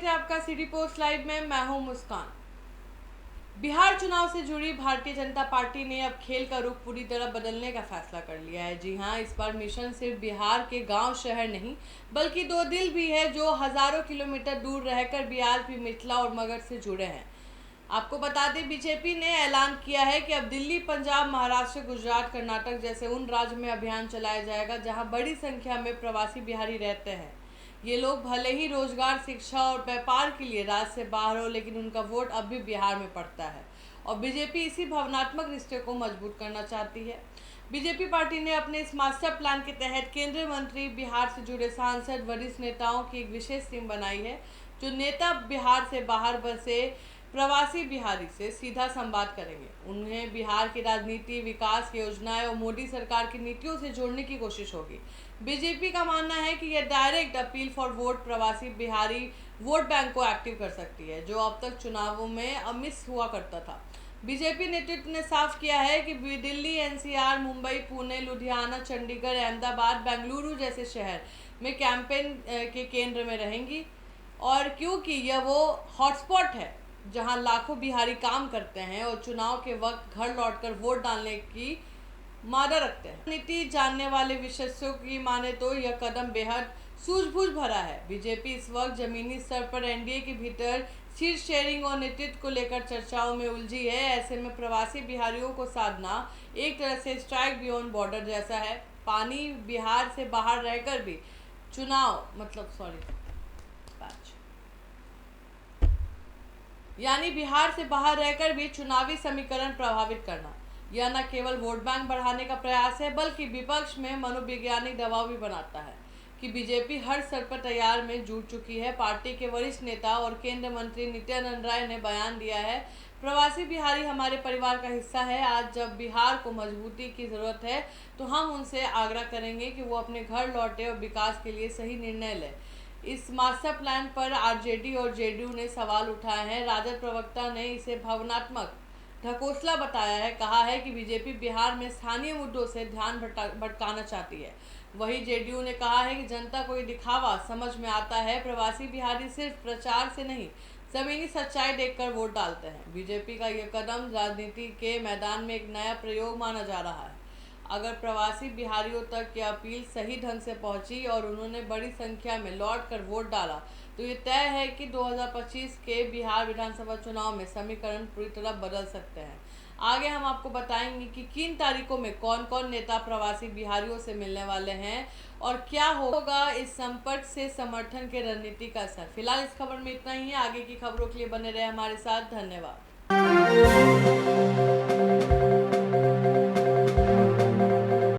स्वागत है आपका सिटी पोस्ट लाइव में। मैं हूं मुस्कान। बिहार चुनाव से जुड़ी भारतीय जनता पार्टी ने अब खेल का रुख पूरी तरह बदलने का फैसला कर लिया है। जी हां, इस बार मिशन सिर्फ बिहार के गांव शहर नहीं बल्कि दो दिल भी है जो हजारों किलोमीटर दूर रहकर भी आज भी मिथिला और मगध से जुड़े हैं। आपको बता दें, बीजेपी ने ऐलान किया है कि अब दिल्ली, पंजाब, महाराष्ट्र, गुजरात, कर्नाटक जैसे उन राज्यों में अभियान चलाया जाएगा जहां बड़ी संख्या में प्रवासी बिहारी रहते हैं। ये लोग भले ही रोजगार, शिक्षा और व्यापार के लिए राज्य से बाहर हो, लेकिन उनका वोट अब भी बिहार में पड़ता है और बीजेपी इसी भावनात्मक रिश्ते को मजबूत करना चाहती है। बीजेपी पार्टी ने अपने इस मास्टर प्लान के तहत केंद्रीय मंत्री, बिहार से जुड़े सांसद, वरिष्ठ नेताओं की एक विशेष टीम बनाई है जो नेता बिहार से बाहर बसे प्रवासी बिहारी से सीधा संवाद करेंगे। उन्हें बिहार की राजनीति, विकास योजनाएं और मोदी सरकार की नीतियों से जोड़ने की कोशिश होगी। बीजेपी का मानना है कि यह डायरेक्ट अपील फॉर वोट प्रवासी बिहारी वोट बैंक को एक्टिव कर सकती है, जो अब तक चुनावों में अमिस हुआ करता था। बीजेपी नेतृत्व ने साफ किया है कि दिल्ली, एनसीआर, मुंबई, पुणे, लुधियाना, चंडीगढ़, अहमदाबाद, बेंगलुरु जैसे शहर में कैंपेन के केंद्र में रहेंगी, और क्योंकि यह वो हॉटस्पॉट है जहां लाखों बिहारी काम करते हैं और चुनाव के वक्त घर लौटकर वोट डालने की मादा रखते हैं। नीति जानने वाले विशेषज्ञों की माने तो यह कदम बेहद सूझबूझ भरा है। बीजेपी इस वक्त जमीनी स्तर पर एनडीए के भीतर सीट शेयरिंग और नेतृत्व को लेकर चर्चाओं में उलझी है। ऐसे में प्रवासी बिहारियों को साधना एक तरह से स्ट्राइक बियॉन्ड बॉर्डर जैसा है। पानी बिहार से बाहर रहकर भी बिहार से बाहर रहकर भी चुनावी समीकरण प्रभावित करना, यह न केवल वोट बैंक बढ़ाने का प्रयास है बल्कि विपक्ष में मनोवैज्ञानिक दबाव भी बनाता है कि बीजेपी हर स्तर पर तैयार में जुट चुकी है। पार्टी के वरिष्ठ नेता और केंद्रीय मंत्री नित्यानंद राय ने बयान दिया है, प्रवासी बिहारी हमारे परिवार का हिस्सा है। आज जब बिहार को मजबूती की जरूरत है तो हम उनसे आग्रह करेंगे कि वो अपने घर लौटे और विकास के लिए सही निर्णय लें। इस मास्टर प्लान पर आरजेडी और जेडीयू ने सवाल उठाए हैं। राजद प्रवक्ता ने इसे भावनात्मक ढकोसला बताया है। कहा है कि बीजेपी बिहार में स्थानीय मुद्दों से ध्यान भटकाना चाहती है। वहीं जेडीयू ने कहा है कि जनता को ये दिखावा समझ में आता है। प्रवासी बिहारी सिर्फ प्रचार से नहीं, जमीनी सच्चाई देखकर वोट डालते हैं। बीजेपी का यह कदम राजनीति के मैदान में एक नया प्रयोग माना जा रहा है। अगर प्रवासी बिहारियों तक यह अपील सही ढंग से पहुंची और उन्होंने बड़ी संख्या में लौट कर वोट डाला तो ये तय है कि 2025 के बिहार विधानसभा चुनाव में समीकरण पूरी तरह बदल सकते हैं। आगे हम आपको बताएंगे कि किन तारीखों में कौन कौन नेता प्रवासी बिहारियों से मिलने वाले हैं और क्या होगा इस संपर्क से समर्थन के रणनीति का असर। फिलहाल इस खबर में इतना ही है। आगे की खबरों के लिए बने रहे हमारे साथ। धन्यवाद।